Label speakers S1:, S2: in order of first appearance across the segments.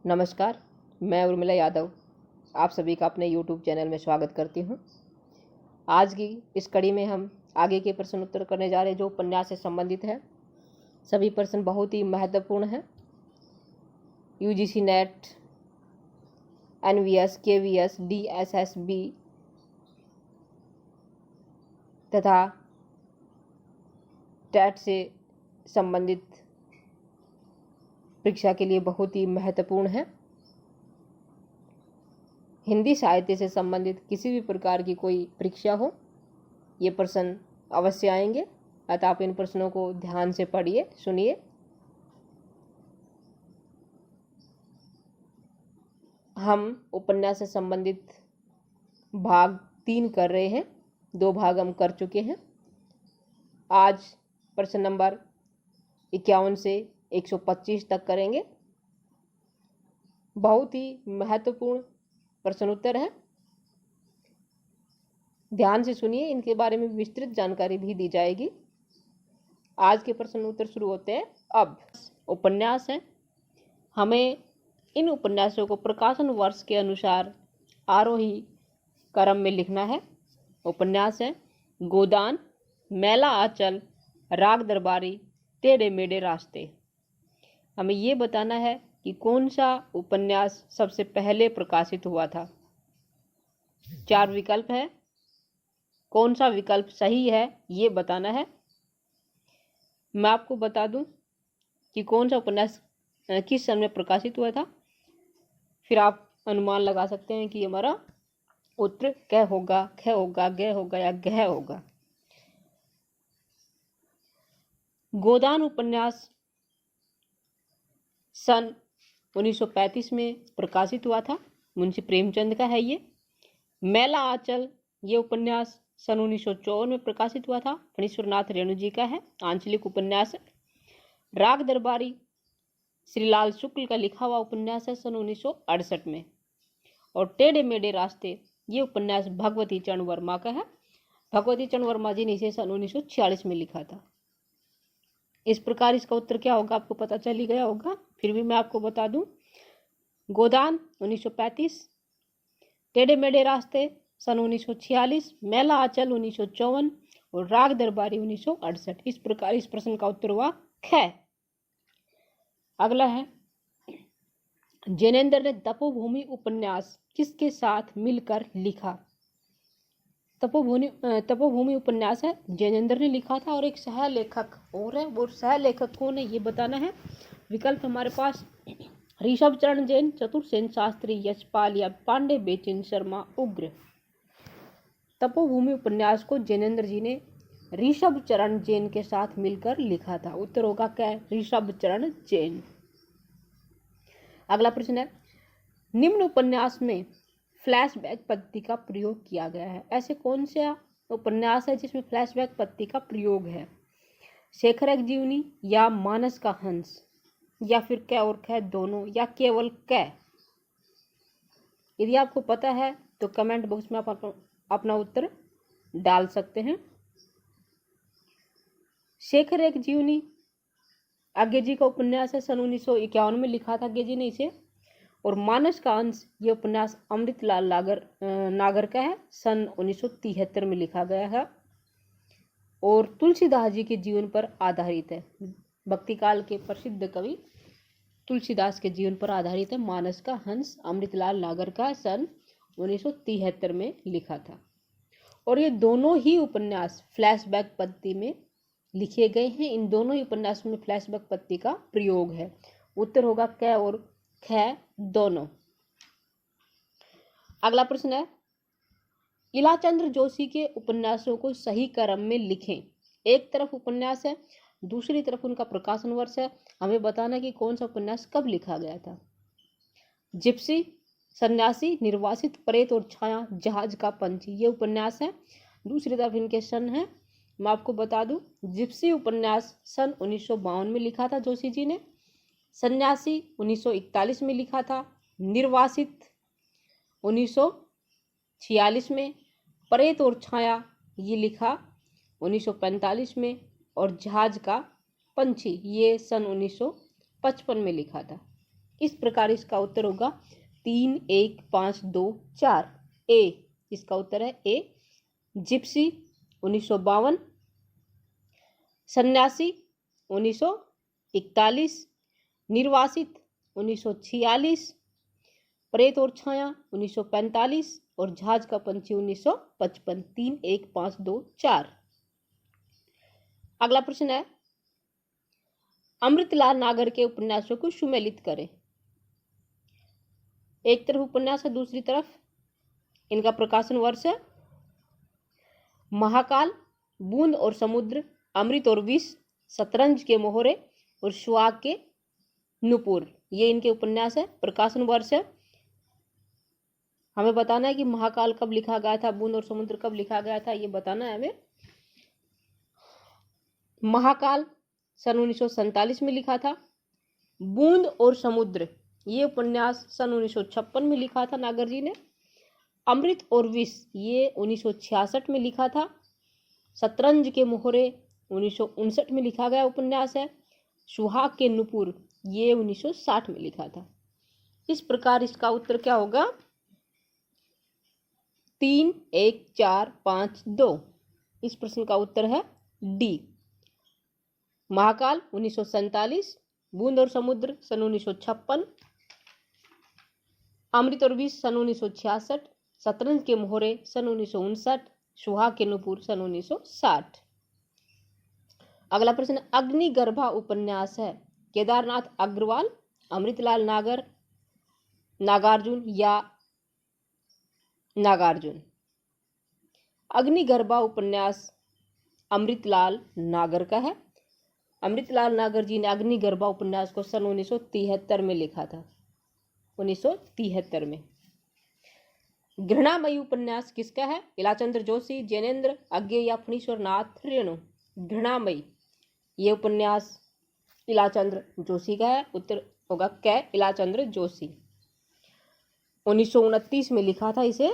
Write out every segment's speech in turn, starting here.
S1: नमस्कार, मैं उर्मिला यादव आप सभी का अपने YouTube चैनल में स्वागत करती हूँ। आज की इस कड़ी में हम आगे के प्रश्न उत्तर करने जा रहे हैं जो उपन्यास से संबंधित है। सभी प्रश्न बहुत ही महत्वपूर्ण हैं। UGC net, NVS, KVS, DSSB तथा टेट से संबंधित परीक्षा के लिए बहुत ही महत्वपूर्ण है। हिंदी साहित्य से संबंधित किसी भी प्रकार की कोई परीक्षा हो, ये प्रश्न अवश्य आएंगे। अतः आप इन प्रश्नों को ध्यान से पढ़िए, सुनिए। हम उपन्यास से संबंधित भाग 3 कर रहे हैं। 2 भाग हम कर चुके हैं। आज प्रश्न नंबर 51 से 125 तक करेंगे। बहुत ही महत्वपूर्ण प्रश्न उत्तर है। ध्यान से सुनिए, इनके बारे में विस्तृत जानकारी भी दी जाएगी। आज के प्रश्न उत्तर शुरू होते हैं। अब उपन्यास है, हमें इन उपन्यासों को प्रकाशन वर्ष के अनुसार आरोही क्रम में लिखना है। उपन्यास है गोदान, मैला आंचल, राग दरबारी, टेढ़े मेढ़े रास्ते। हमें ये बताना है कि कौन सा उपन्यास सबसे पहले प्रकाशित हुआ था। 4 विकल्प है, कौन सा विकल्प सही है ये बताना है। मैं आपको बता दूं कि कौन सा उपन्यास किस सन में प्रकाशित हुआ था, फिर आप अनुमान लगा सकते हैं कि हमारा उत्तर क होगा, ख होगा, ग होगा या गह होगा। गोदान उपन्यास सन 1935 में प्रकाशित हुआ था, मुंशी प्रेमचंद का है ये। मैला आंचल ये उपन्यास सन 1954 में प्रकाशित हुआ था, फणीश्वरनाथ रेणु जी का है, आंचलिक उपन्यास है। राग दरबारी श्रीलाल शुक्ल का लिखा हुआ उपन्यास है सन 1968 में। और टेढ़े मेढ़े रास्ते ये उपन्यास भगवती चरण वर्मा का है। भगवती चरण वर्मा जी ने इसे सन 1946 में लिखा था। इस प्रकार इसका उत्तर क्या होगा आपको पता चल ही गया होगा, फिर भी मैं आपको बता दूं। गोदान 1935, टेढ़े मेढ़े रास्ते सन 1946, मैला आंचल 1954 और राग दरबारी 1968। इस प्रकार इस प्रश्न का उत्तर हुआ ख। अगला है, जैनेन्द्र ने तपोभूमि उपन्यास किसके साथ मिलकर लिखा। तपोभूमि उपन्यास है जैनेन्द्र ने लिखा था और एक सह लेखक और है, वो सह लेखक कौन है ये बताना है। विकल्प हमारे पास ऋषभ चरण जैन, चतुर्सेन शास्त्री, यशपाल या पांडे बेचन शर्मा उग्र। तपोभूमि उपन्यास को जैनेन्द्र जी ने ऋषभ चरण जैन के साथ मिलकर लिखा था। उत्तर होगा क्या, ऋषभ चरण जैन। अगला प्रश्न है, निम्न उपन्यास में फ्लैशबैक पद्धति का प्रयोग किया गया है। ऐसे कौन सा उपन्यास है जिसमें फ्लैशबैक पद्धति का प्रयोग है। शेखर एक जीवनी या मानस का हंस या फिर क और ख दोनों या केवल क। यदि आपको पता है तो कमेंट बॉक्स में आप अपना उत्तर डाल सकते हैं। शेखर एक जीवनी आगे जी का उपन्यास है, सन 1951 में लिखा था आगे जी ने इसे। और मानस का अंश ये उपन्यास अमृतलाल नागर का है, सन 1973 में लिखा गया है और तुलसीदास जी के जीवन पर आधारित है। भक्ति काल के प्रसिद्ध कवि तुलसीदास के जीवन पर आधारित है। मानस का हंस अमृतलाल नागर का सन 1973 में लिखा था। और ये दोनों ही उपन्यास फ्लैशबैक पद्धति में लिखे गए हैं। इन दोनों ही उपन्यासों में फ्लैशबैक पद्धति का प्रयोग है। उत्तर होगा क और ख दोनों। अगला प्रश्न है, इलाचंद्र जोशी के उपन्यासों को सही क्रम में लिखें। एक तरफ उपन्यास है, दूसरी तरफ उनका प्रकाशन वर्ष है। हमें बताना कि कौन सा उपन्यास कब लिखा गया था। जिप्सी, सन्यासी, निर्वासित, प्रेत और छाया, जहाज का पंछी ये उपन्यास है। दूसरी तरफ इनके सन है। मैं आपको बता दूं, जिप्सी उपन्यास सन 1952 में लिखा था जोशी जी ने। सन्यासी 1941 में लिखा था। निर्वासित 1946 में। प्रेत और छाया ये लिखा 1945 में। और जहाज का पंछी ये सन 1955 में लिखा था। इस प्रकार इसका उत्तर होगा 3, 1, 5, 2, 4। ए, इसका उत्तर है ए। जिप्सी 1952, सन्यासी 1941, निर्वासित 1946, प्रेत और छाया 1945 और जहाज का पंछी 1955। 3, 1, 5, 2, 4। अगला प्रश्न है, अमृतलाल नागर के उपन्यासों को सुमेलित करें। एक तरफ उपन्यास है, दूसरी तरफ इनका प्रकाशन वर्ष है। महाकाल, बूंद और समुद्र, अमृत और विष, शतरंज के मोहरे और सुहाग के नुपुर, ये इनके उपन्यास है। प्रकाशन वर्ष है, हमें बताना है कि महाकाल कब लिखा गया था, बूंद और समुद्र कब लिखा गया था, ये बताना है हमें। महाकाल सन 1947 में लिखा था। बूंद और समुद्र ये उपन्यास सन 1956 में लिखा था नागर जी ने। अमृत और विष ये 1966 में लिखा था। शतरंज के मोहरे 1959 में लिखा गया उपन्यास है। सुहाग के नुपुर ये 1960 में लिखा था। इस प्रकार इसका उत्तर क्या होगा? 3, 1, 4, 5, 2। इस प्रश्न का उत्तर है डी। महाकाल 1947, बूंद और समुद्र सन 1956, अमृत और विष सन 1966, शतरंज के मोहरे सन 1959, सुहाग के नुपुर सन 1960। अगला प्रश्न, अग्निगर्भा उपन्यास है केदारनाथ अग्रवाल, अमृतलाल नागर, नागार्जुन या नागार्जुन? अग्निगर्भा उपन्यास अमृतलाल नागर का है। अमृतलाल नागर जी ने अग्निगर्भा उपन्यास को सन 1973 में लिखा था। 1973 में। घृणामयी उपन्यास किसका है? इलाचंद्र जोशी, जैनेन्द्र अज्ञे या फणीश्वर नाथ रेणु? घृणामयी ये उपन्यास इलाचंद्र जोशी का है। उत्तर होगा कै, इलाचंद्र जोशी। 1929 में लिखा था इसे,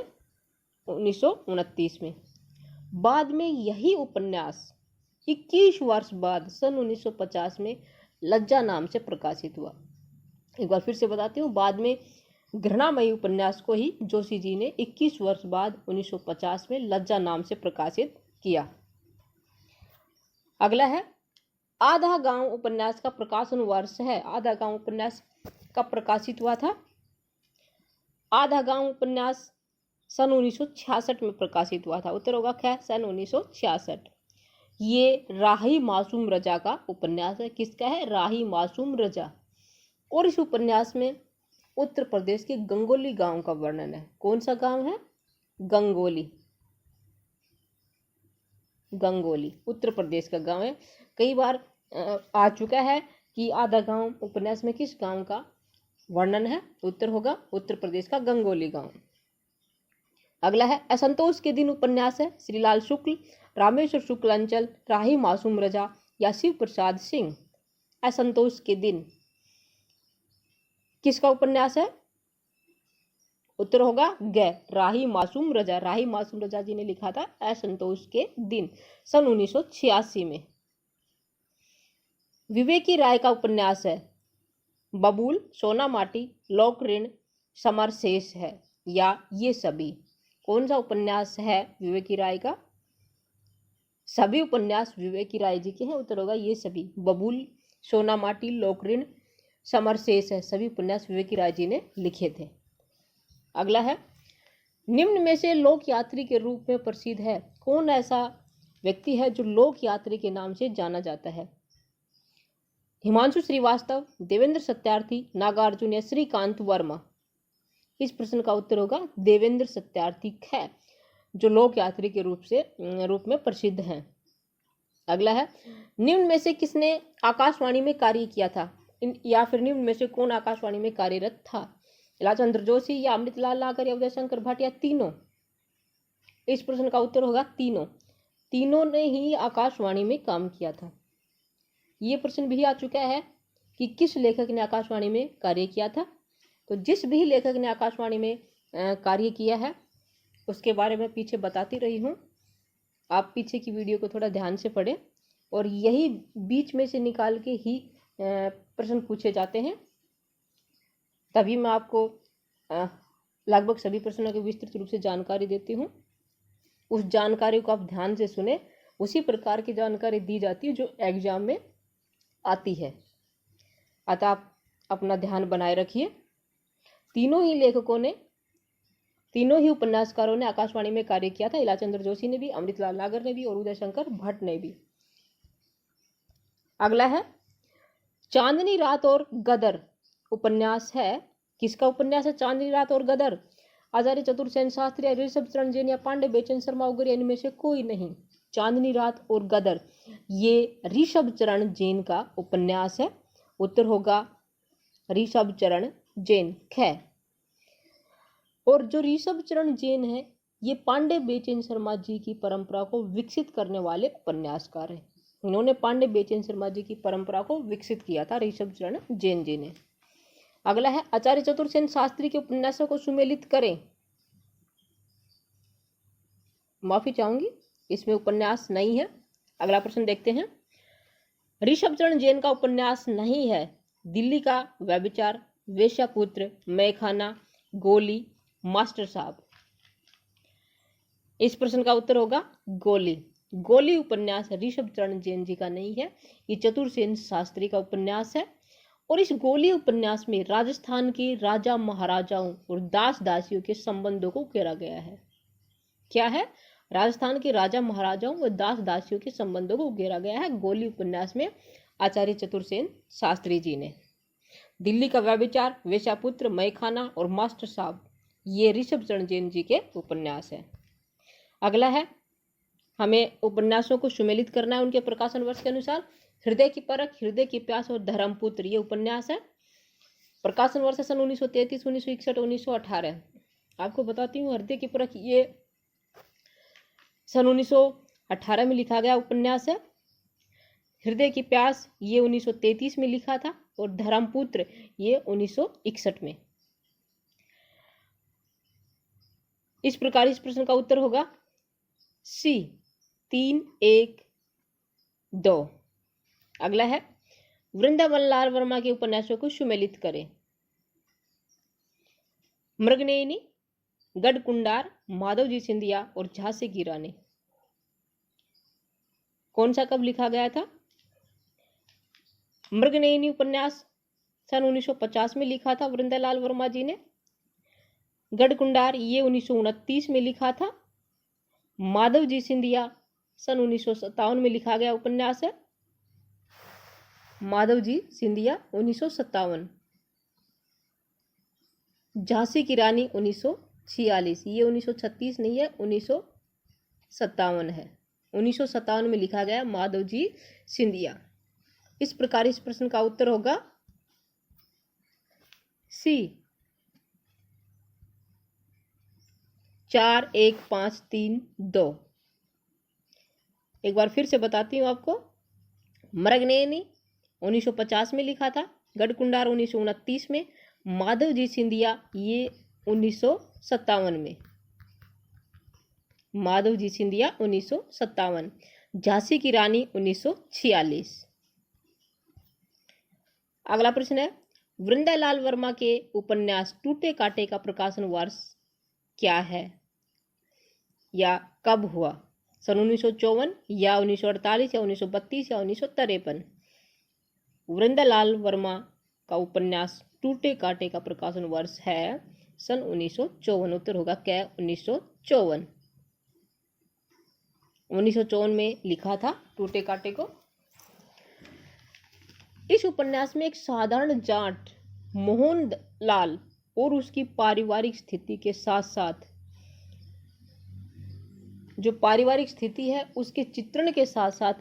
S1: 1929 में। बाद में यही उपन्यास 21 वर्ष बाद सन 1950 में लज्जा नाम से प्रकाशित हुआ। एक बार फिर से बताती हूँ, बाद में घृणामयी उपन्यास को ही जोशी जी ने 21 वर्ष बाद 1950 में लज्जा नाम से प्रकाशित किया। अगला है, आधा गांव उपन्यास का प्रकाशन वर्ष है। आधा गांव उपन्यास कब प्रकाशित हुआ था? आधा गांव उपन्यास सन 1966 में प्रकाशित हुआ था। उत्तर होगा क्या? सन 1966। ये राही मासूम रजा का उपन्यास है। किसका है? राही मासूम रजा। और इस उपन्यास में उत्तर प्रदेश के गंगोली गांव का वर्णन है। कौन सा गांव है? गंगोली। गंगोली उत्तर प्रदेश का गांव है। कई बार आ चुका है कि आधा गांव उपन्यास में किस गांव का वर्णन है? उत्तर होगा उत्तर प्रदेश का गंगोली गांव। अगला है, असंतोष के दिन उपन्यास है श्रीलाल शुक्ल, रामेश्वर शुक्ल अंचल, राही मासूम रजा या शिव प्रसाद सिंह? असंतोष के दिन किसका उपन्यास है? उत्तर होगा ग, राही मासूम रजा। राही मासूम रजा जी ने लिखा था असंतोष के दिन सन 1986 में। विवेकी राय का उपन्यास है बबूल, सोना माटी, लोक ऋण, समर शेष है या ये सभी? कौन सा उपन्यास है विवेकी राय का? सभी उपन्यास विवेकी राय जी के हैं। उत्तर होगा ये सभी। बबूल, सोना माटी, लोक ऋण, समर शेष है, सभी उपन्यास विवेकी राय जी ने लिखे थे। अगला है, निम्न में से लोक यात्री के रूप में प्रसिद्ध है। कौन ऐसा व्यक्ति है जो लोक यात्री के नाम से जाना जाता है? हिमांशु श्रीवास्तव, देवेंद्र सत्यार्थी, नागार्जुन या श्रीकांत वर्मा? इस प्रश्न का उत्तर होगा देवेंद्र सत्यार्थी है, जो लोक यात्री के रूप में प्रसिद्ध हैं। अगला है, निम्न में से किसने आकाशवाणी में कार्य किया था? या फिर निम्न में से कौन आकाशवाणी में कार्यरत था? इलाचंद्र जोशी या अमृतलाल नागर या उदय शंकर भट्ट या तीनों? इस प्रश्न का उत्तर होगा तीनों। तीनों ने ही आकाशवाणी में काम किया था। ये प्रश्न भी आ चुका है कि किस लेखक ने आकाशवाणी में कार्य किया था। तो जिस भी लेखक ने आकाशवाणी में कार्य किया है उसके बारे में पीछे बताती रही हूँ। आप पीछे की वीडियो को थोड़ा ध्यान से पढ़ें और यही बीच में से निकाल के ही प्रश्न पूछे जाते हैं। तभी मैं आपको लगभग सभी प्रश्नों की विस्तृत रूप से जानकारी देती हूँ। उस जानकारी को आप ध्यान से सुने, उसी प्रकार की जानकारी दी जाती है जो एग्जाम में आती है। अतः आप अपना ध्यान बनाए रखिए। तीनों ही उपन्यासकारों ने आकाशवाणी में कार्य किया था। इलाचंद्र जोशी ने भी, अमृतलाल नागर ने भी और उदय शंकर भट्ट ने भी। अगला है चांदनी रात और गदर उपन्यास है। किसका उपन्यास है चांदनी रात और गदर? आचार्य चतुर्सेन शास्त्री, ऋषभ चरण जैन या पांडे बेचन शर्मा वगैरह इनमें से कोई नहीं। चांदनी रात और गदर ये ऋषभ चरण जैन का उपन्यास है। उत्तर होगा ऋषभ चरण जैन, ख। और जो ऋषभ चरण जैन है ये पांडे बेचन शर्मा जी की परंपरा को विकसित करने वाले उपन्यासकार हैं। इन्होंने पांडे बेचन शर्मा जी की परंपरा को विकसित किया था ऋषभ चरण जैन जी ने। अगला है आचार्य चतुर्सेन शास्त्री के उपन्यासों को सुमेलित करें। माफी चाहूंगी, इसमें उपन्यास नहीं है। अगला प्रश्न देखते हैं। ऋषभ चरण जैन का उपन्यास नहीं है दिल्ली का व्यभिचार, वेश्यापुत्र, मैखाना, गोली, मास्टर साहब। इस प्रश्न का उत्तर होगा गोली। गोली उपन्यास ऋषभ चरण जैन जी का नहीं है, ये चतुर्सेन शास्त्री का उपन्यास है। और इस गोली उपन्यास में राजस्थान के राजा महाराजाओं और दास दासियों के संबंधों को उकेरा गया है। क्या है? राजस्थान के राजा महाराजाओं और दास दासियों के संबंधों को उकेरा गया है गोली उपन्यास में आचार्य चतुर्सेन शास्त्री जी ने। दिल्ली का व्यभिचार, वेश्यापुत्र, मैखाना और मास्टर साहब ये ऋषभ चरण जैन जी के उपन्यास है। अगला है, हमें उपन्यासों को सुमेलित करना है उनके प्रकाशन वर्ष के अनुसार। हृदय की परख, हृदय की प्यास और धर्मपुत्र ये उपन्यास है। प्रकाशन वर्ष सन 1933, 1961, 1918। आपको बताती हूँ, हृदय की परख ये सन 1918 में लिखा गया उपन्यास है। हृदय की प्यास ये 1933 में लिखा था और धर्मपुत्र ये 1961 में। इस प्रकार इस प्रश्न का उत्तर होगा सी, 3, 1, 2। अगला है वृंदावन लाल वर्मा के उपन्यासों को सुमेलित करें। मृगनयनी, गढ़कुंडार, माधवजी सिंधिया और झांसी की रानी। कौन सा कब लिखा गया था? मृगनयनी उपन्यास सन 1950 में लिखा था वृंदालाल वर्मा जी ने। गढ़कुंडार ये 1929 में लिखा था। माधवजी सिंधिया सन 1957 में लिखा गया उपन्यास है। माधवजी सिंधिया 1957। झांसी की रानी 1946, ये 1936 नहीं है, 1957 है। 1957 में लिखा गया माधवजी सिंधिया। इस प्रकार इस प्रश्न का उत्तर होगा सी, 4, 1, 5, 3, 2। एक बार फिर से बताती हूँ आपको। मृगनयनी 1950 में लिखा था, गढ़कुंडार 1929 में, माधवजी सिंधिया ये 1957 में। माधवजी सिंधिया 1957। झांसी की रानी 1946। अगला प्रश्न है, वृंदालाल वर्मा के उपन्यास टूटे कांटे का प्रकाशन वर्ष क्या है या कब हुआ? सन 1954 या 1948 या 1932 या 1953। वृंदालाल वर्मा का उपन्यास टूटे कांटे का प्रकाशन वर्ष है सन 1954। उत्तर होगा क्या? 1954। 1954 में लिखा था टूटे कांटे को। इस उपन्यास में एक साधारण जाट मोहन लाल और उसकी पारिवारिक स्थिति के साथ साथ जो पारिवारिक स्थिति है उसके चित्रण के साथ साथ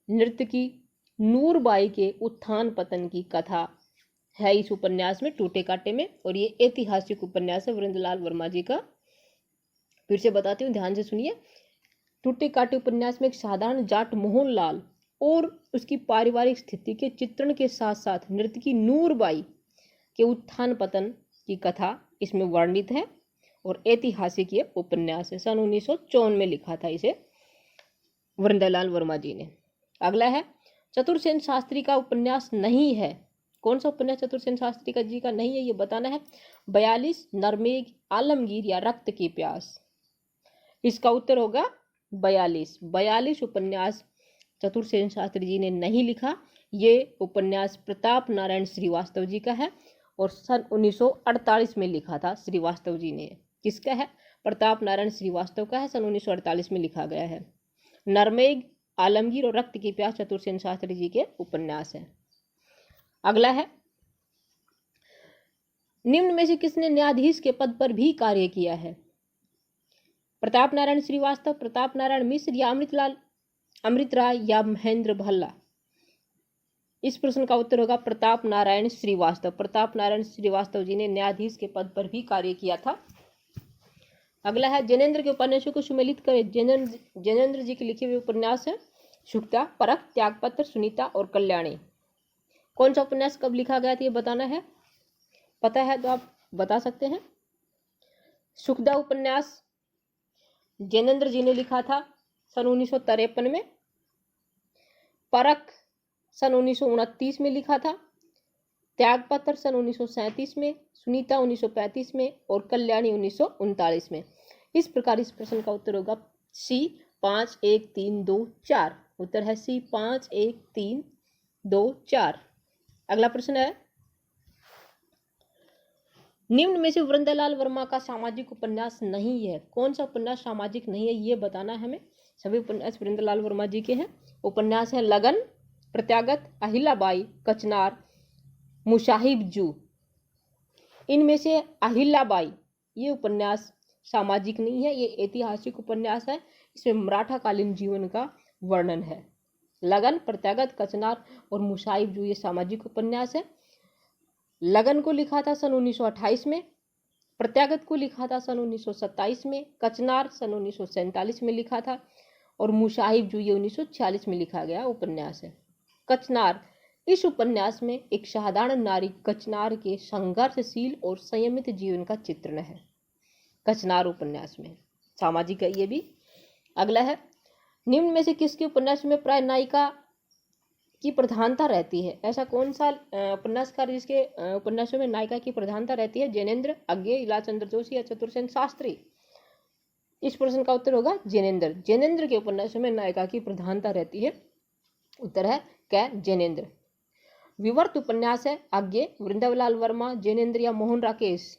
S1: नर्तकी नूरबाई के उत्थान पतन की कथा है इस उपन्यास में टूटे कांटे में। और ये ऐतिहासिक उपन्यास है वृंदालाल वर्मा जी का। फिर से बताती हूँ, ध्यान से सुनिए। टूटे कांटे उपन्यास में एक साधारण जाट मोहन लाल और उसकी पारिवारिक स्थिति के चित्रण के साथ साथ नर्तकी नूरबाई के उत्थान पतन की कथा इसमें वर्णित है और ऐतिहासिक ये उपन्यास है। सन 1954 में लिखा था इसे वृंदालाल वर्मा जी ने। अगला है, चतुर्सेन शास्त्री का उपन्यास नहीं है कौन सा उपन्यास चतुरसेन शास्त्री का जी का नहीं है ये बताना है। 42 नरमेघ, आलमगीर या रक्त की प्यास। इसका उत्तर होगा 42। 42 उपन्यास चतुरसेन शास्त्री जी ने नहीं लिखा। ये उपन्यास प्रताप नारायण श्रीवास्तव जी का है और सन 1948 में लिखा था श्रीवास्तव जी ने। किसका है? प्रताप नारायण श्रीवास्तव का है, सन 1948 में लिखा गया है। नरमेघ, आलमगीर और रक्त की प्यास चतुरसेन शास्त्री जी के उपन्यास है। अगला है, निम्न में से किसने न्यायाधीश के पद पर भी कार्य किया है? प्रताप नारायण श्रीवास्तव, प्रताप नारायण मिश्र या अमृत राय या महेंद्र भल्ला। इस प्रश्न का उत्तर होगा प्रताप नारायण श्रीवास्तव। प्रताप नारायण श्रीवास्तव जी ने न्यायाधीश के पद पर भी कार्य किया था। अगला है, जैनेन्द्र के उपन्यासों को सुमेलित करें। जैनेन्द्र जी के लिखे हुए उपन्यास है शुकता, परख, त्यागपत्र, सुनीता और कल्याणी। कौन सा उपन्यास कब लिखा गया था ये बताना है। पता है तो आप बता सकते हैं। शुकता उपन्यास जैनेन्द्र जी ने लिखा था सन 1953 में। परख सन 1929 में लिखा था। त्यागपत्र सन 1937 में, सुनीता 1935 में और कल्याणी 1939 में। इस प्रकार इस प्रश्न का उत्तर होगा सी 5 1 3 2 4। उत्तर है सी 5 1 3 2 4। अगला प्रश्न है, निम्न में से वृंदालाल वर्मा का सामाजिक उपन्यास नहीं है। कौन सा उपन्यास सामाजिक नहीं है ये बताना है हमें। सभी उपन्यास वृंदालाल वर्मा जी के हैं। उपन्यास है लगन, प्रत्यागत, अहिल्याबाई, कचनार, मुसाहिब जू। इनमें से अहिल्याबाई ये उपन्यास सामाजिक नहीं है, ये ऐतिहासिक उपन्यास है। इसमें मराठा कालीन जीवन का वर्णन है। लगन, प्रत्यागत, कचनार और मुसाहिब जू ये सामाजिक उपन्यास है। लगन को लिखा था सन 1928 में, प्रत्यागत को लिखा था सन 1927 में, कचनार सन 1947 में लिखा था और मुसाहिब जू ये 1946 में लिखा गया उपन्यास है। कचनार, इस उपन्यास में एक साधारण नारी कचनार के संघर्षशील और संयमित जीवन का चित्रण है। कचनार उपन्यास में सामाजिक है ये भी। अगला है, निम्न में से किसके उपन्यास में प्राय नायिका की प्रधानता रहती है। ऐसा कौन सा उपन्यासकार जिसके उपन्यासों में नायिका की प्रधानता रहती है? जैनेन्द्र, अज्ञे, इलाचंद्र जोशी या चतुरसेन शास्त्री। इस प्रश्न का उत्तर होगा जैनेन्द्र। जैनेन्द्र के उपन्यासों में नायिका की प्रधानता रहती है। उत्तर है क्या? जैनेन्द्र। विवर्त उपन्यास है अज्ञे, वृंदालाल वर्मा, जैनेन्द्र या मोहन राकेश।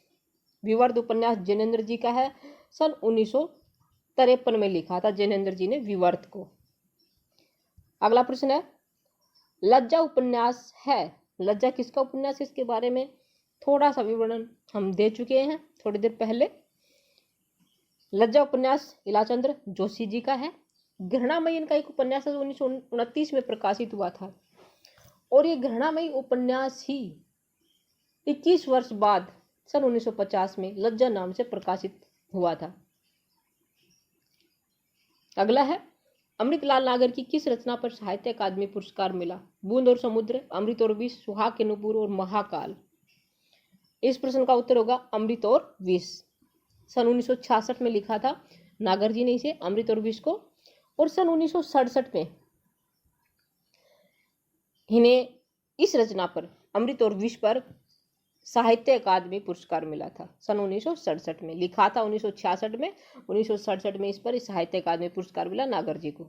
S1: विवर्त उपन्यास जैनेन्द्र जी का है, सन 1953 में लिखा था जैनेन्द्र जी ने विवर्त को। अगला प्रश्न है, लज्जा उपन्यास है। लज्जा किसका उपन्यास है? इसके बारे में थोड़ा सा विवरण हम दे चुके हैं थोड़ी देर पहले। लज्जा उपन्यास इलाचंद्र जोशी जी का है। घृणामयी इनका एक उपन्यास 1929 में प्रकाशित हुआ था और ये घृणामयी उपन्यास ही 21 वर्ष बाद सन 1950 में लज्जा नाम से प्रकाशित हुआ था। अगला है, अमृतलाल नागर की किस रचना पर साहित्य अकादमी पुरस्कार मिला? बूंद और समुद्र, अमृत और विष, सुहाग के नुपुर और महाकाल। इस प्रश्न का उत्तर होगा अमृत और विष। सन 1966 में लिखा था नागर जी ने इसे, अमृत और विष को, और सन 1967 में इन्हें इस रचना पर, अमृत और विष पर साहित्य अकादमी पुरस्कार मिला था। सन 1967 में लिखा था 1966 में, 1967 में इस पर साहित्य अकादमी पुरस्कार मिला नागर जी को।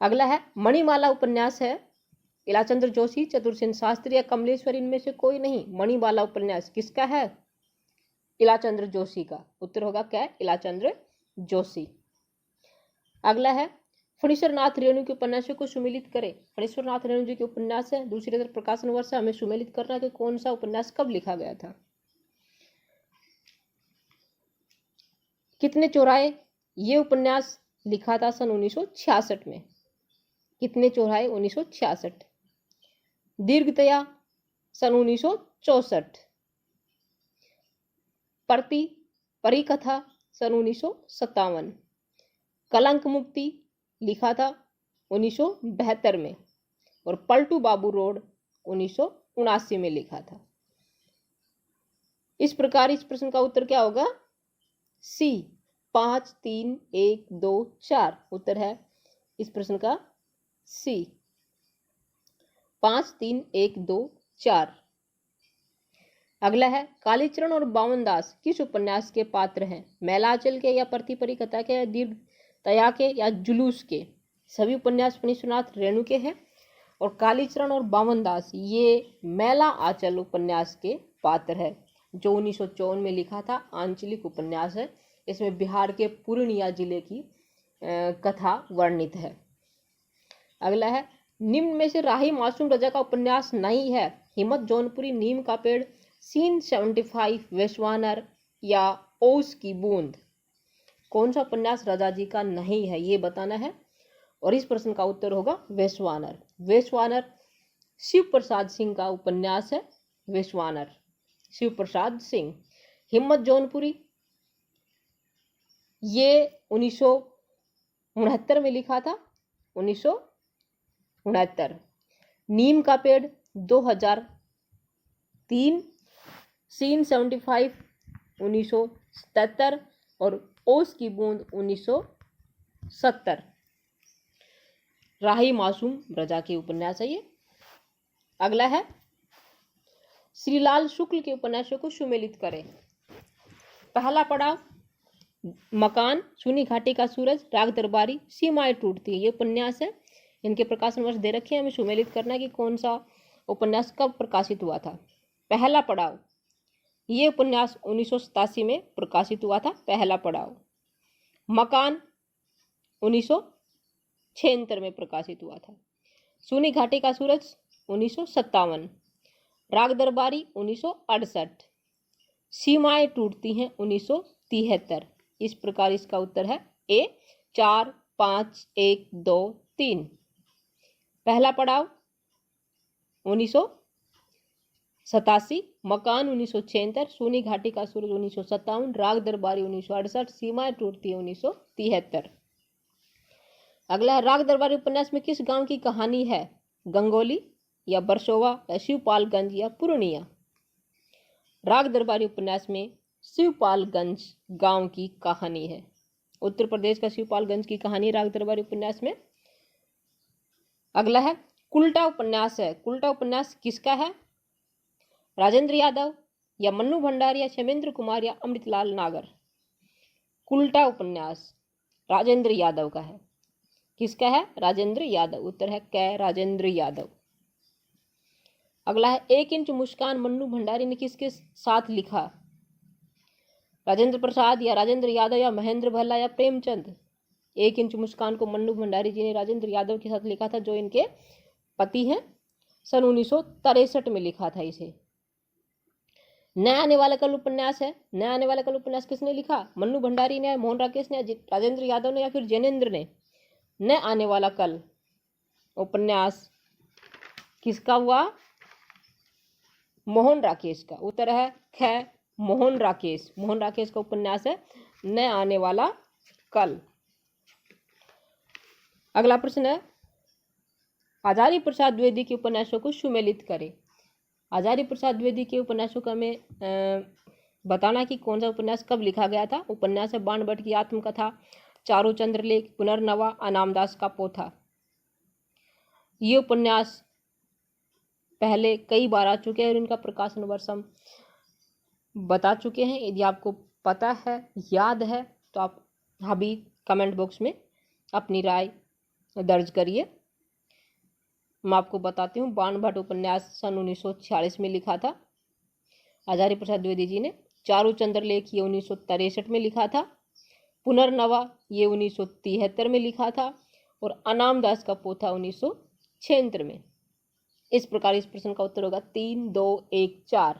S1: अगला है, मणिमाला उपन्यास है इलाचंद्र जोशी, चतुरसेन शास्त्री या कमलेश्वर, इनमें से कोई नहीं। मणिमाला उपन्यास किसका है? इलाचंद्र जोशी का। उत्तर होगा क्या? इलाचंद्र जोशी। अगला है, फणीश्वर नाथ रेणु के उपन्यासों को सुमेलित करें। फणीश्वर नाथ रेणु जी के उपन्यास है, दूसरे तरफ प्रकाशन वर्ष हमें सुमेलित करना है कि कौन सा उपन्यास कब लिखा गया था। कितने चौराहे, ये उपन्यास लिखा था सन 1966 में। कितने चौराहे 1966। दीर्घतया सन 1964। परिकथा सन 1957। कलंक मुक्ति लिखा था 1972 में और पलटू बाबू रोड 1979 में लिखा था। इस प्रकार इस प्रश्न का उत्तर क्या होगा? सी 5 3 1 2 4। उत्तर है इस प्रश्न का सी 5 3 1 2 4। अगला है कालीचरण और बावनदास किस उपन्यास के पात्र हैं? मैलाचल के या प्रतिपरी कथा के या दीर्घ तया के या जुलूस के? सभी उपन्यास फणीश्वरनाथ रेणु के हैं और कालीचरण और बावनदास ये मैला आंचल उपन्यास के पात्र है जो 1954 में लिखा था। आंचलिक उपन्यास है। इसमें बिहार के पूर्णिया जिले की कथा वर्णित है। अगला है निम्न में से राही मासूम रजा का उपन्यास नहीं है। हिम्मत जौनपुरी, नीम का पेड़, सीन 75, वैश्वानर या ओस की बूंद। कौन सा उपन्यास रजा जी का नहीं है ये बताना है और इस प्रश्न का उत्तर होगा वैश्वानर। वैश्वानर शिव प्रसाद सिंह का उपन्यास है। वैश्वानर शिव प्रसाद सिंह। हिम्मत जौनपुरी ये 1969 में लिखा था। 1969। नीम का पेड़ 2003, सीन 75 1977 और ओस की बूंद 1970। राही मासूम रजा के उपन्यास है ये। अगला है श्रीलाल शुक्ल के उपन्यासों को सुमेलित करें। पहला पड़ाव मकान, सूनी घाटी का सूरज, राग दरबारी, सीमाएं टूटती है। ये उपन्यास है। इनके प्रकाशन वर्ष दे रखे हैं। हमें सुमेलित करना है कि कौन सा उपन्यास कब प्रकाशित हुआ था। पहला पड़ाव ये उपन्यास 1987 में प्रकाशित हुआ था। पहला पड़ाव। मकान 1976 में प्रकाशित हुआ था। सूनी घाटी का सूरज 1957। राग दरबारी 1968। सीमाएं टूटती हैं 1973। इस प्रकार इसका उत्तर है ए 4, 5, 1, 2, 3। पहला पड़ाव 1987, मकान 1976, सूनी घाटी का सूरज 1957, राग दरबारी 1968, सीमाएं टूटती है 1973। अगला है राग दरबारी उपन्यास में किस गांव की कहानी है? गंगोली या बरसोवा या शिवपालगंज या पूर्णिया? राग दरबारी उपन्यास में शिवपालगंज गांव की कहानी है। उत्तर प्रदेश का शिवपालगंज की कहानी राग दरबारी उपन्यास में। अगला है कुल्टा उपन्यास है। कुल्टा उपन्यास किसका है? राजेंद्र यादव या मन्नू भंडारी या क्षेमेंद्र कुमार या अमृतलाल नागर? कुल्टा उपन्यास राजेंद्र यादव का है। किसका है? राजेंद्र यादव। उत्तर है कै राजेंद्र यादव। अगला है 1 इंच मुस्कान मन्नू भंडारी ने किसके साथ लिखा? राजेंद्र प्रसाद या राजेंद्र यादव या महेंद्र भल्ला या प्रेमचंद? 1 इंच मुस्कान को मन्नू भंडारी जी ने राजेंद्र यादव के साथ लिखा था जो इनके पति हैं। सन 1963 में लिखा था इसे। नया आने वाला कल उपन्यास है। नया आने वाला कल उपन्यास किसने लिखा? मन्नू भंडारी ने, मोहन राकेश ने, राजेंद्र यादव ने या फिर जैनेन्द्र ने? नया आने वाला कल उपन्यास किसका हुआ? मोहन राकेश का। उत्तर है ख मोहन राकेश। मोहन राकेश का उपन्यास है नया आने वाला कल। अगला प्रश्न है आचार्य प्रसाद द्विवेदी के उपन्यासों को सुमेलित करें। आचार्य प्रसाद द्विवेदी के उपन्यासों का हमें बताना कि कौन सा उपन्यास कब लिखा गया था। उपन्यास है बाण भट्ट की आत्मकथा, चारू चंद्रलेख, पुनर्नवा, अनामदास का पोथा। ये उपन्यास पहले कई बार आ चुके हैं और इनका प्रकाशन वर्ष हम बता चुके हैं। यदि आपको पता है, याद है तो आप अभी कमेंट बॉक्स में अपनी राय दर्ज करिए। मैं आपको बताती हूँ। बाण भट्ट उपन्यास सन 1946 में लिखा था आचार्य प्रसाद द्विवेदी जी ने। चारू चंद्रलेख ये 1963 में लिखा था। पुनर्नवा ये 1973 में लिखा था और अनामदास का पोथा 1976 में। इस प्रकार इस प्रश्न का उत्तर होगा 3, 2, 1, 4।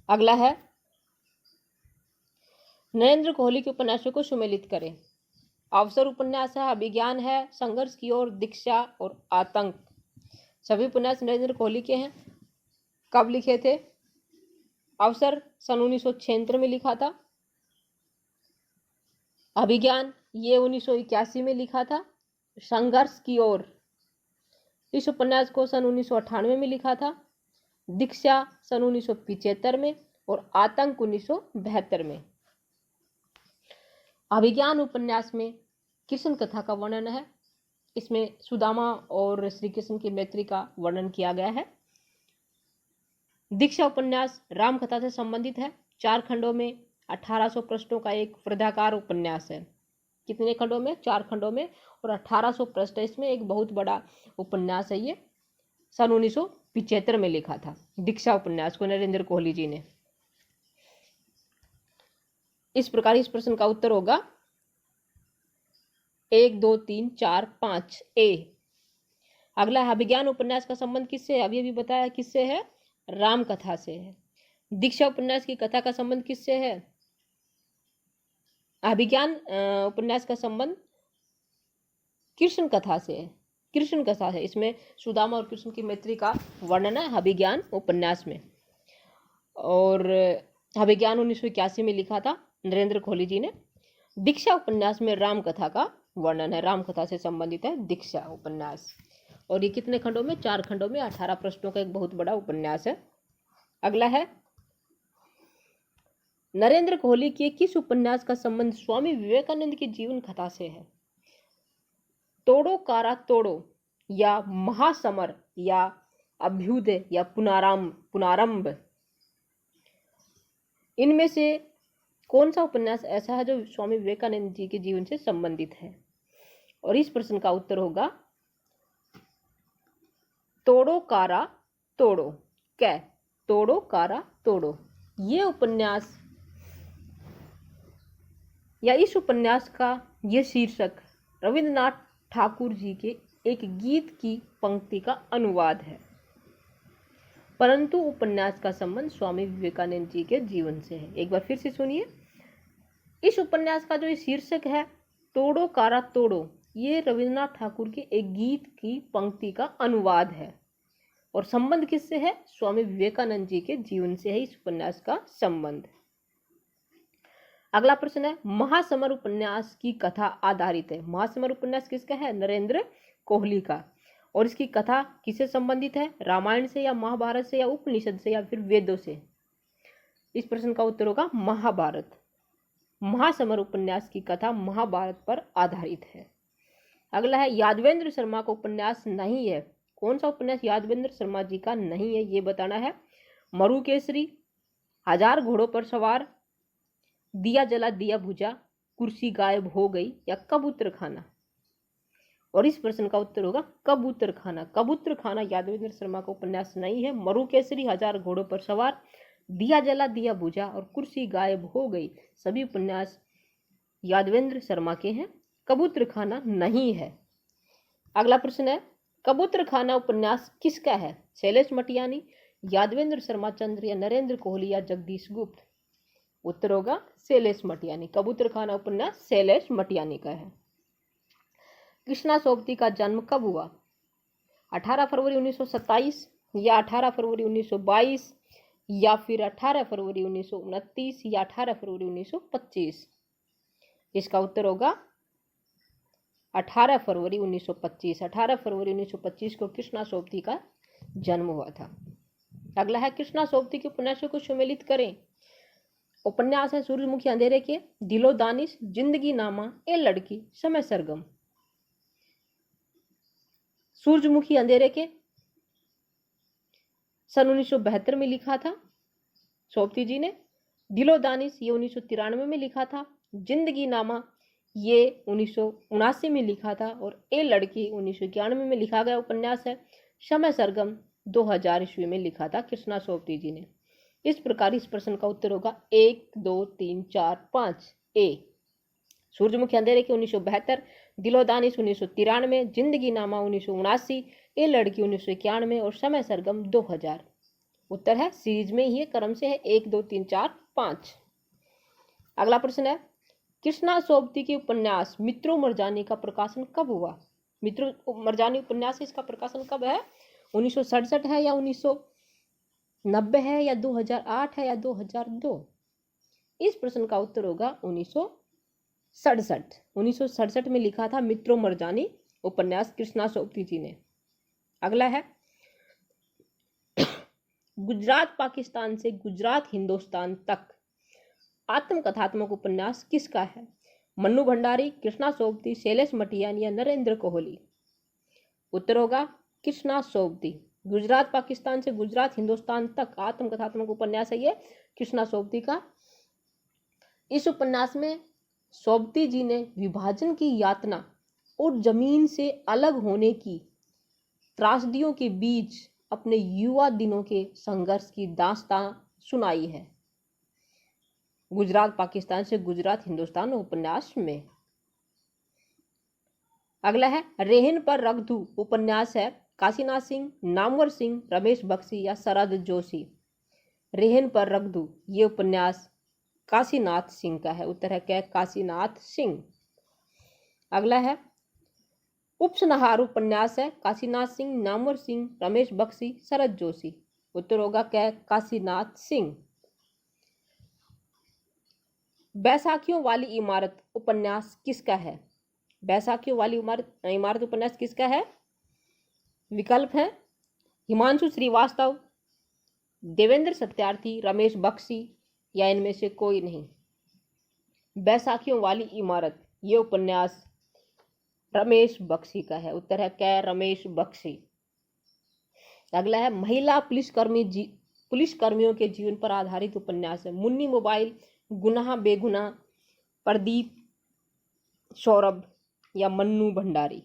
S1: अगला है नरेंद्र कोहली के उपन्यासों को सुमेलित करें। अवसर उपन्यास है, अभिज्ञान है, संघर्ष की ओर, दीक्षा और आतंक। सभी उपन्यास नरेंद्र कोहली के हैं। कब लिखे थे? अवसर सन 1976 में लिखा था। अभिज्ञान ये 1981 में लिखा था। संघर्ष की ओर इस उपन्यास को सन 1998 में लिखा था। दीक्षा सन 1975 में और आतंक 1972 में। अभिज्ञान उपन्यास में कृष्ण कथा का वर्णन है। इसमें सुदामा और श्री कृष्ण की मैत्री का वर्णन किया गया है। दीक्षा उपन्यास राम कथा से संबंधित है। 4 खंडों में 1800 पृष्ठों का एक वृत्ताकार उपन्यास है। कितने खंडों में? 4 खंडों में, और 1800 पृष्ठ है। इसमें एक बहुत बड़ा उपन्यास है। ये सन 1975 में लिखा था दीक्षा उपन्यास को नरेंद्र कोहली जी ने। इस प्रकार इस प्रश्न का उत्तर होगा 1 2 3 4 5 ए। अगला है अभिज्ञान उपन्यास का संबंध किससे है? अभी बताया किससे है? राम कथा से है। दीक्षा उपन्यास की कथा का संबंध किससे है? अभिज्ञान उपन्यास का संबंध कृष्ण कथा से है। कृष्ण कथा है, इसमें सुदामा और कृष्ण की मैत्री का वर्णन है अभिज्ञान उपन्यास में। और अभिज्ञान 1981 में लिखा था नरेंद्र कोहली जी ने। दीक्षा उपन्यास में राम कथा का वर्णन है, राम कथा से संबंधित है दीक्षा उपन्यास। और ये कितने खंडों में? 4 खंडों में 18 पृष्ठों का एक बहुत बड़ा उपन्यास है। अगला है नरेंद्र कोहली के किस उपन्यास का संबंध स्वामी विवेकानंद की जीवन कथा से है? तोड़ो कारा तोड़ो, या महासमर, या अभ्युदय, या पुनारंभ, इनमें से कौन सा उपन्यास ऐसा है जो स्वामी विवेकानंद जी के जीवन से संबंधित है? और इस प्रश्न का उत्तर होगा तोड़ो कारा तोड़ो। क्या? तोड़ो कारा तोड़ो। ये उपन्यास या इस उपन्यास का ये शीर्षक रविंद्रनाथ ठाकुर जी के एक गीत की पंक्ति का अनुवाद है, परंतु उपन्यास का संबंध स्वामी विवेकानंद जी के जीवन से है। एक बार फिर से सुनिए। इस उपन्यास का जो शीर्षक है तोड़ो कारा तोड़ो, ये रविंद्रनाथ ठाकुर के एक गीत की पंक्ति का अनुवाद है, और संबंध किससे है? स्वामी विवेकानंद जी के जीवन से है इस उपन्यास का संबंध। अगला प्रश्न है महासमर उपन्यास की कथा आधारित है। महासमर उपन्यास किसका है? नरेंद्र कोहली का। और इसकी कथा किससे संबंधित है? रामायण से, या महाभारत से, या उपनिषद से, या फिर वेदों से? इस प्रश्न का उत्तर होगा महाभारत। महासमर उपन्यास की कथा महाभारत पर आधारित है। अगला है यादवेंद्र शर्मा का उपन्यास नहीं है। कौन सा उपन्यास यादवेंद्र शर्मा जी का नहीं है, ये बताना है। मरुकेसरी, 1000 घोड़ों पर सवार, दिया जला दिया बुझा, कुर्सी गायब हो गई, या कबूतर खाना? और इस प्रश्न का उत्तर होगा कबूतर खाना। कबूतर खाना यादवेंद्र शर्मा का उपन्यास नहीं है। मरुकेसरी, 1000 घोड़ों पर सवार, दिया जला दिया बुझा और कुर्सी गायब हो गई सभी उपन्यास यादवेंद्र शर्मा के हैं। कबूतर खाना नहीं है। अगला प्रश्न है कबूतर खाना उपन्यास किसका है? शैलेश मटियानी, यादवेंद्र शर्मा चंद्र, या नरेंद्र कोहली, या जगदीश गुप्त? उत्तर होगा शैलेश मटियानी। कबूतर खाना उपन्यास शैलेश मटियानी का है। कृष्णा सोबती का जन्म कब हुआ? 18 फरवरी 1927, या 18 फरवरी 1922, या फिर 18 फरवरी 1929, या 18 फरवरी 1925? इसका उत्तर होगा 18 फरवरी 1925। 18 फरवरी 1925 को कृष्णा सोबती का जन्म हुआ था। अगला है कृष्णा सोबती के उपन्यासों को सुमेलित करें। उपन्यास है सूरजमुखी अंधेरे के, दिलो दानिश, जिंदगी नामा, ए लड़की, समय सरगम। सूरजमुखी अंधेरे के सन 1972 में लिखा था सोबती जी ने। दिलो दानिश ये 1993 में लिखा था। जिंदगी नामा ये 1979 में लिखा था। और ए लड़की 1991 में लिखा गया उपन्यास है। समय सरगम 2000 ईस्वी में लिखा था कृष्णा सोबती जी ने। इस प्रकार इस प्रश्न का उत्तर होगा 1 2 3 4 5 ए। सूरजमुखी अंधेरे के 1972, दिलो दानिश 1993, जिंदगी नामा 1979, ए लड़की 1991 और समय सरगम 2000। उत्तर है सीरीज में ही क्रम से है 1 2 3 4 5। अगला प्रश्न है कृष्णा सोबती के उपन्यास मित्रों मरजानी का प्रकाशन कब हुआ? मित्रों मरजानी उपन्यास इसका प्रकाशन कब है? 1967 है, या 1990 है, या 2008 है, या 2002? इस प्रश्न का उत्तर होगा 1967। 1967 में लिखा था मित्रों मरजानी उपन्यास कृष्णा सोबती जी ने। अगला है गुजरात पाकिस्तान से गुजरात हिंदुस्तान तक आत्मकथात्मक उपन्यास किसका है? मन्नू भंडारी, कृष्णा सोबती, शैलेश मटियानी, या नरेंद्र कोहली? उत्तर होगा कृष्णा सोबती। गुजरात पाकिस्तान से गुजरात हिंदुस्तान तक आत्मकथात्मक उपन्यास है ये कृष्णा सोबती का। इस उपन्यास में सोबती जी ने विभाजन की यातना और जमीन से अलग होने की त्रासदियों के बीच अपने युवा दिनों के संघर्ष की दास्तां सुनाई है गुजरात पाकिस्तान से गुजरात हिंदुस्तान उपन्यास में। अगला है रेहन पर रघुदू उपन्यास है काशीनाथ सिंह, नामवर सिंह, रमेश बख्शी या शरद जोशी। रेहन पर रघुदू ये उपन्यास काशीनाथ सिंह का है। उत्तर है क्या? काशीनाथ सिंह। अगला है उपसंहार उपन्यास है काशीनाथ सिंह, नामवर सिंह, रमेश बख्शी, शरद जोशी। उत्तर होगा क्या? काशीनाथ सिंह। बैसाखियों वाली इमारत उपन्यास किसका है? बैसाखियों वाली इमारत उपन्यास किसका है? विकल्प है हिमांशु श्रीवास्तव, देवेंद्र सत्यार्थी, रमेश बख्शी या इनमें से कोई नहीं। बैसाखियों वाली इमारत ये उपन्यास रमेश बख्शी का है। उत्तर है क्या? रमेश बख्शी। अगला है महिला पुलिसकर्मियों के जीवन पर आधारित उपन्यास है मुन्नी मोबाइल, गुनाह बेगुनाह, प्रदीप सौरभ या मन्नू भंडारी।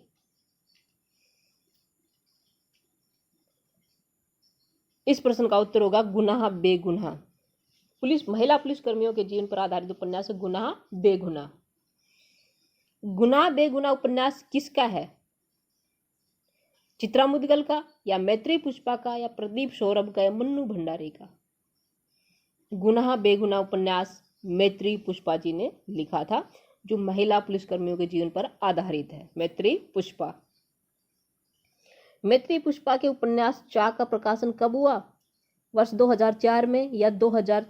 S1: इस प्रश्न का उत्तर होगा गुनाह बेगुनाह। महिला पुलिसकर्मियों के जीवन पर आधारित उपन्यास है गुनाह बेगुनाह। गुनाह बेगुनाह उपन्यास किसका है? चित्रा मुदगल का या मैत्री पुष्पा का या प्रदीप सौरभ का या मन्नू भंडारी का? गुनाह बेगुनाह उपन्यास मैत्री पुष्पा जी ने लिखा था, जो महिला पुलिसकर्मियों के जीवन पर आधारित है। मैत्री पुष्पा के उपन्यास चाक का प्रकाशन कब हुआ? वर्ष 2004 में या 2000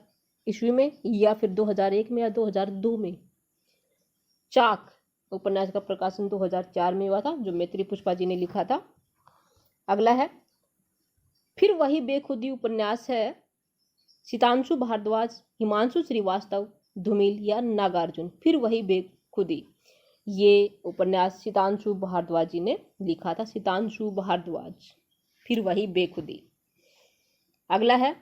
S1: ईस्वी में या फिर 2001 में या 2002 में? चाक उपन्यास का प्रकाशन 2004 में हुआ था, जो मैत्री पुष्पा जी ने लिखा था। अगला है फिर वही बेखुदी उपन्यास है सितांशु भारद्वाज, हिमांशु श्रीवास्तव, धूमिल या नागार्जुन। फिर वही बेखुदी ये उपन्यास सितांशु भारद्वाज जी ने लिखा था। सितांशु भारद्वाज, फिर वही बेखुदी। अगला है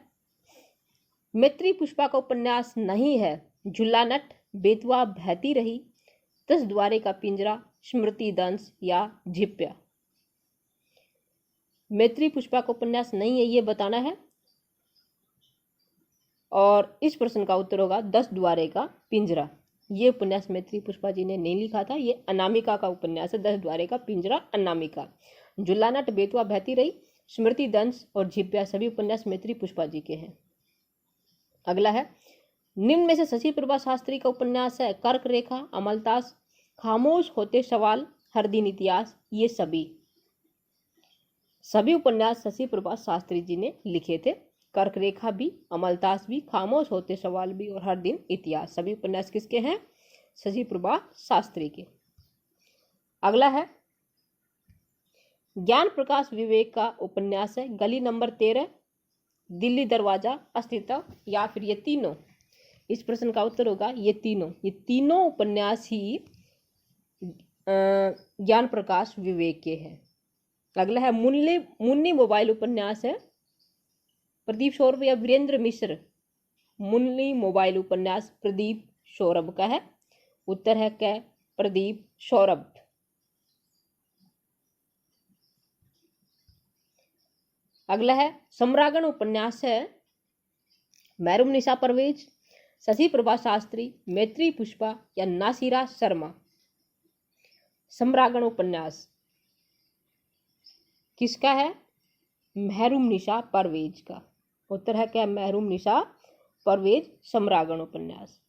S1: मैत्री पुष्पा का उपन्यास नहीं है झुल्लानट, बेतवा बहती रही, 10 द्वारे का पिंजरा, स्मृति दंश या झिप्प्या। मैत्री पुष्पा का उपन्यास नहीं है ये बताना है, और इस प्रश्न का उत्तर होगा 10 द्वारे का पिंजरा। ये उपन्यास मैत्री पुष्पा जी ने नहीं लिखा था, ये अनामिका का उपन्यास है। 10 द्वारे का पिंजरा अनामिका। झुल्लानट, बेतवा बहती रही, स्मृति दंश और झिप्प्या सभी उपन्यास मैत्री पुष्पा जी के हैं। अगला है निम्न में से शशि प्रभा शास्त्री का उपन्यास है कर्क रेखा, अमलतास, खामोश होते सवाल, हर दिन इतिहास। ये सभी उपन्यास शशि प्रभा शास्त्री जी ने लिखे थे। कर्क रेखा भी, अमलतास भी, खामोश होते सवाल भी और हर दिन इतिहास, सभी उपन्यास किसके हैं? शशि प्रभा शास्त्री के। अगला है ज्ञान प्रकाश विवेक का उपन्यास है गली नंबर 13, दिल्ली दरवाजा, अस्तित्व या फिर ये तीनों। इस प्रश्न का उत्तर होगा ये तीनों उपन्यास ही ज्ञान प्रकाश विवेक के हैं। अगला है मुन्नी मोबाइल उपन्यास है प्रदीप सौरभ या वीरेंद्र मिश्र। मुन्नी मोबाइल उपन्यास प्रदीप सौरभ का है। उत्तर है क्या? प्रदीप सौरभ। अगला है सम्रागण उपन्यास है महरूमनिसा परवेज, शशि प्रभा शास्त्री, मैत्री पुष्पा या नासिरा शर्मा। सम्रागण उपन्यास किसका है? महरूमनिसा परवेज का। उत्तर है क्या? महरूमनिसा परवेज सम्रागण उपन्यास,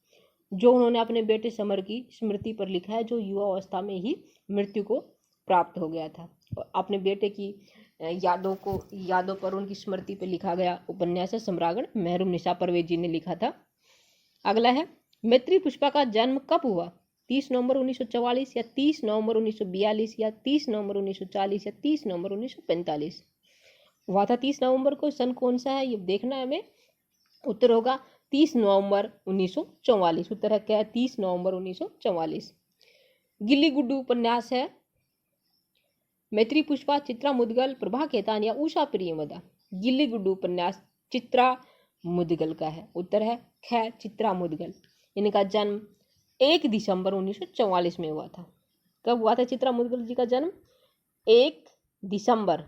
S1: जो उन्होंने अपने बेटे समर की स्मृति पर लिखा है, जो युवा अवस्था में ही मृत्यु को प्राप्त हो गया था। अपने बेटे की यादों पर उनकी स्मृति पर लिखा गया उपन्यास है सम्रागण, महरूमनिसा परवेज जी ने लिखा था। अगला है मैत्री पुष्पा का जन्म कब हुआ? 30 नवंबर 1944 या 30 नवंबर 1942 या 30 नवंबर 1940 या 30 नवंबर 1945। हुआ था 30 नवंबर को। सन कौन सा है ये देखना है हमें। उत्तर होगा 30 नवंबर 1944। उत्तर है क्या? 30 नवंबर 1944। गिल्ली गुड्डू उपन्यास है मैत्री पुष्पा, चित्रा मुदगल, प्रभा खेतान या उषा प्रियमदा। गिल्ली गुड्डू उपन्यास चित्रा मुदगल का है। उत्तर है ख चित्रा मुदगल। इनका जन्म 1 दिसंबर 1944 में हुआ था। कब हुआ था चित्रा मुदगल जी का जन्म? 1 दिसंबर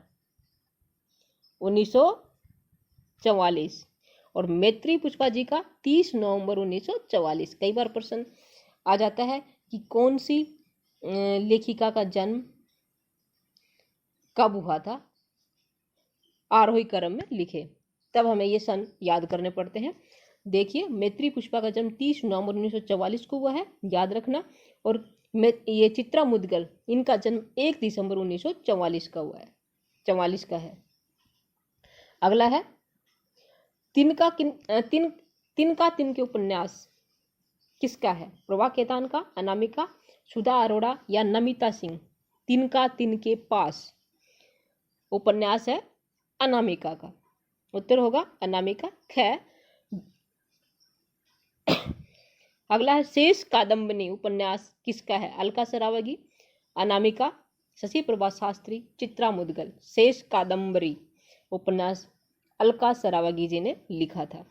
S1: 1944। और मैत्री पुष्पा जी का 30 नवंबर 1944। कई बार प्रश्न आ जाता है कि कौन सी लेखिका का जन्म कब हुआ था, आरोही क्रम में लिखे, तब हमें ये सन याद करने पड़ते हैं। देखिए, मैत्री पुष्पा का जन्म 30 नवंबर 1944 को हुआ है, याद रखना। और ये चित्रा मुदगल, इनका जन्म 1 दिसंबर 1944 का हुआ है, 44 का है। अगला है तिनका तिनके उपन्यास किसका है? प्रभा खेतान का, अनामिका, सुधा अरोड़ा या नमिता सिंह। तिनका तिनके पास उपन्यास है अनामिका का। उत्तर होगा अनामिका ख। अगला है शेष कादम्बनी उपन्यास किसका है? अलका सरावगी, अनामिका, शशि प्रभा शास्त्री, चित्रा मुदगल। शेष कादम्बरी उपन्यास अलका सरावगी जी ने लिखा था।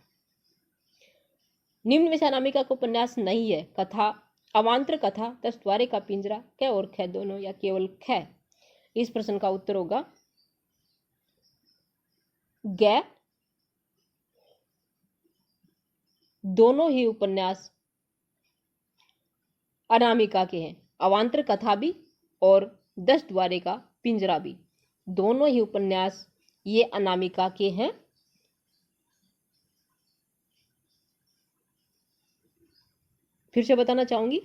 S1: निम्न में से अनामिका का उपन्यास नहीं है। कथा अवांतर कथा, 10 द्वारे का पिंजरा, क और ख दोनों या केवल ख। इस प्रश्न का उत्तर होगा ग। दोनों ही उपन्यास अनामिका के हैं। अवांतर कथा भी और 10 द्वारे का पिंजरा भी, दोनों ही उपन्यास ये अनामिका के हैं। फिर से बताना चाहूंगी,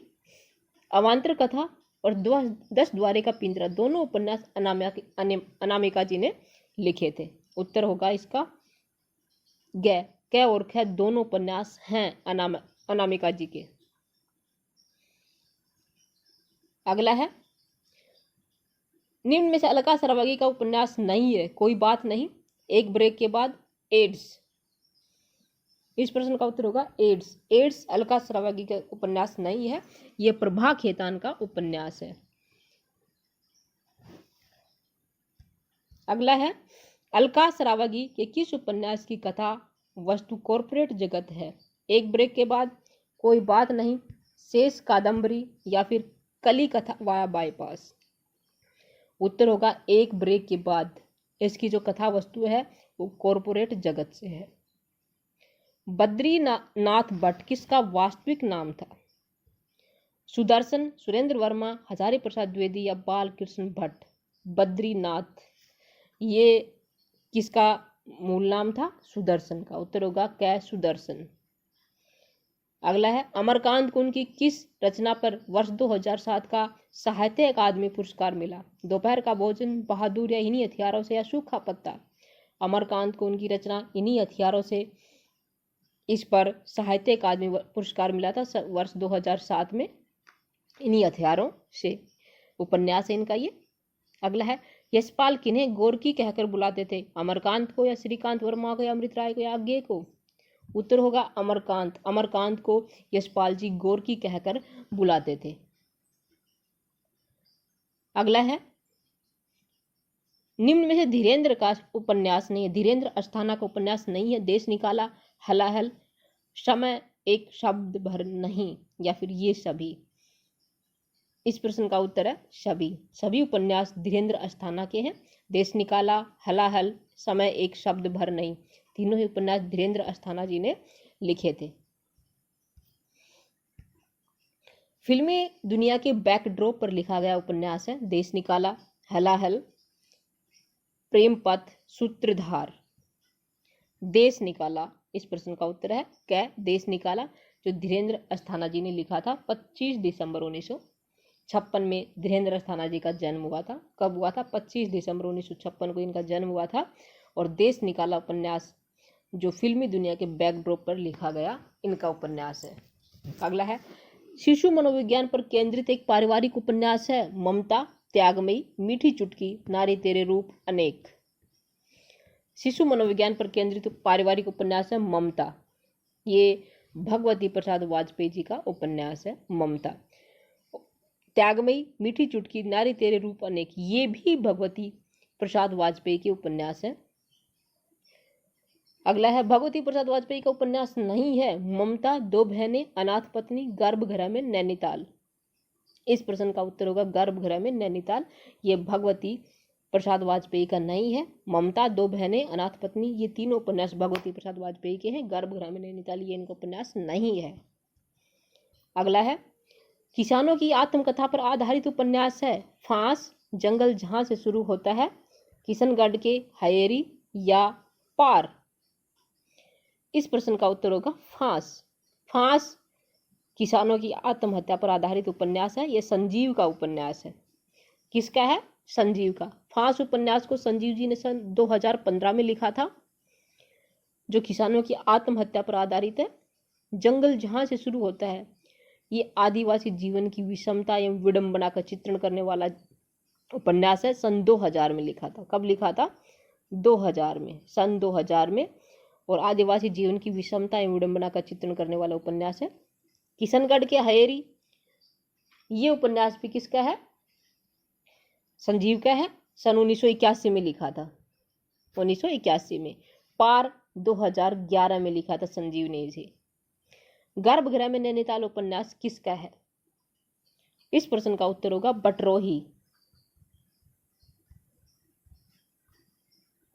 S1: अवांतर कथा और 10 द्वारे का पिंजरा दोनों उपन्यास अनामिका जी ने लिखे थे। उत्तर होगा इसका ग। क और ख दोनों उपन्यास हैं अनामिका जी के। अगला है निम्न में से अलका सरावगी का उपन्यास नहीं है। कोई बात नहीं, एक ब्रेक के बाद एड्स। इस प्रश्न का उत्तर होगा एड्स। एड्स अलका सरावगी का उपन्यास नहीं है, यह प्रभा खेतान का उपन्यास है। अगला है अलका सरावगी के किस उपन्यास की कथा वस्तु कॉर्पोरेट जगत है? एक ब्रेक के बाद, कोई बात नहीं, शेष कादम्बरी या फिर कली कथा वाया बाईपास। उत्तर होगा एक ब्रेक के बाद। इसकी जो कथा वस्तु है वो कॉर्पोरेट जगत से है। बद्रीनाथ भट्ट किसका वास्तविक नाम था? सुदर्शन, सुरेंद्र वर्मा, हजारी प्रसाद द्विवेदी या बाल कृष्ण भट्ट। बद्रीनाथ ये किसका मूल नाम था? सुदर्शन का। उत्तर होगा क सुदर्शन। अगला है अमरकांत को उनकी किस रचना पर वर्ष 2007 का साहित्य अकादमी पुरस्कार मिला? दोपहर का भोजन, बहादुर या इन्हीं हथियारों से या सूखा पत्ता। अमरकांत को उनकी रचना इन्हीं हथियारों से, इस पर साहित्य अकादमी पुरस्कार मिला था वर्ष 2007 में। इन्हीं हथियारों से उपन्यास है इनका ये। अगला है यशपाल किन्हें गोरकी कहकर बुलाते थे? अमरकांत को या श्रीकांत वर्मा को या अमृत राय को या आज्ञे को? उत्तर होगा अमरकांत। अमरकांत को यशपाल जी गोरकी कहकर बुलाते थे। अगला है निम्न में से धीरेन्द्र का उपन्यास नहीं है। धीरेन्द्र अस्थाना का उपन्यास नहीं है। देश निकाला, हलाहल, समय एक शब्द भर नहीं या फिर ये सभी। इस प्रश्न का उत्तर है सभी। सभी उपन्यास धीरेन्द्र अस्थाना के हैं। देश निकाला, हलाहल, समय एक शब्द भर नहीं, तीनों ही उपन्यास धीरेन्द्र अस्थाना जी ने लिखे थे। फिल्मी दुनिया के बैकड्रॉप पर लिखा गया उपन्यास है देश निकाला, हलाहल, प्रेम पथ, सूत्रधार। देश निकाला इस प्रश्न का उत्तर है क देश निकाला, जो धीरेन्द्र अस्थाना जी ने लिखा था। 25 दिसंबर 1956 में धीरेन्द्र अस्थाना जी का जन्म हुआ था। कब हुआ था? 25 दिसंबर 1956 को इनका जन्म हुआ था। और देश निकाला उपन्यास जो फिल्मी दुनिया के बैकड्रॉप पर लिखा गया इनका उपन्यास है। अगला है शिशु मनोविज्ञान पर केंद्रित एक पारिवारिक उपन्यास है ममता, त्यागमयी, मीठी चुटकी, नारी तेरे रूप अनेक। शिशु मनोविज्ञान पर केंद्रित पारिवारिक उपन्यास है ममता। ये भगवती प्रसाद वाजपेयी जी का उपन्यास है ममता। त्यागमयी, मीठी चुटकी, नारी तेरे रूप अनेक, ये भी भगवती प्रसाद वाजपेयी के उपन्यास है। अगला है, भगवती प्रसाद वाजपेयी का उपन्यास नहीं है। ममता, दो बहनें, अनाथ पत्नी, गर्भगृह में नैनीताल। इस प्रश्न का उत्तर होगा गर्भगृह में नैनीताल। ये भगवती प्रसाद वाजपेयी का नहीं है। ममता, दो बहनें, अनाथ पत्नी, ये तीनों उपन्यास भगवती प्रसाद वाजपेयी के हैं। गर्भगृह में नैनीताल ये इनका उपन्यास नहीं है। अगला है, किसानों की आत्मकथा पर आधारित उपन्यास है। फांस, जंगल जहां से शुरू होता है, किशनगढ़ के हयेरी या पार। इस प्रश्न का उत्तर होगा फांस। फांस किसानों की आत्महत्या पर आधारित उपन्यास है। यह संजीव का उपन्यास है। किसका है? संजीव का। फांस उपन्यास को संजीव जी ने सन 2015 में लिखा था, जो किसानों की आत्महत्या पर आधारित है। जंगल जहां से शुरू होता है, ये आदिवासी जीवन की विषमता एवं विडंबना का चित्रण करने वाला उपन्यास है। सन 2000 में लिखा था। कब लिखा था? 2000 में, सन 2000 में। और आदिवासी जीवन की विषमता एवं विडंबना का चित्रण करने वाला उपन्यास है। किशनगढ़ के हयेरी, ये उपन्यास भी किसका है? संजीव का है। सन 1981 में लिखा था, 1981 में। पार 2011 में लिखा था संजीव ने इसे। गर्भगृह में नैनीताल उपन्यास किसका है? इस प्रश्न का उत्तर होगा बटरोही।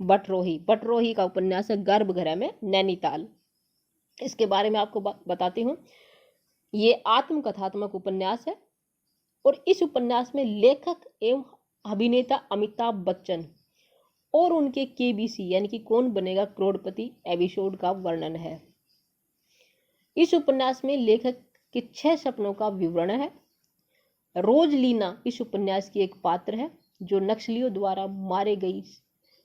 S1: बटरोही, बटरोही का उपन्यास है गर्भगृह में नैनीताल। इसके बारे में आपको बताती हूँ। ये आत्मकथात्मक उपन्यास है और इस उपन्यास में लेखक एवं अभिनेता अमिताभ बच्चन और उनके केबीसी यानी कि कौन बनेगा करोड़पति एपिसोड का वर्णन है। इस उपन्यास में लेखक के 6 सपनों का विवरण है। रोजलीना इस उपन्यास की एक पात्र है जो नक्सलियों द्वारा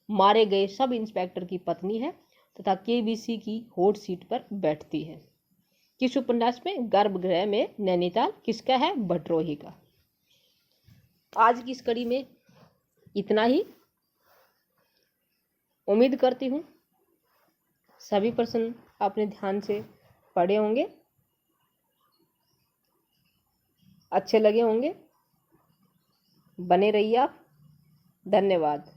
S1: मारे गए सब इंस्पेक्टर की पत्नी है तथा केबीसी की हॉट सीट पर बैठती है। किस उपन्यास में? गर्भगृह में नैनीताल। किसका है? बटरोही का। आज की इस कड़ी में इतना ही। उम्मीद करती हूँ सभी प्रश्न आपने ध्यान से पढ़े होंगे, अच्छे लगे होंगे। बने रहिए आप। धन्यवाद।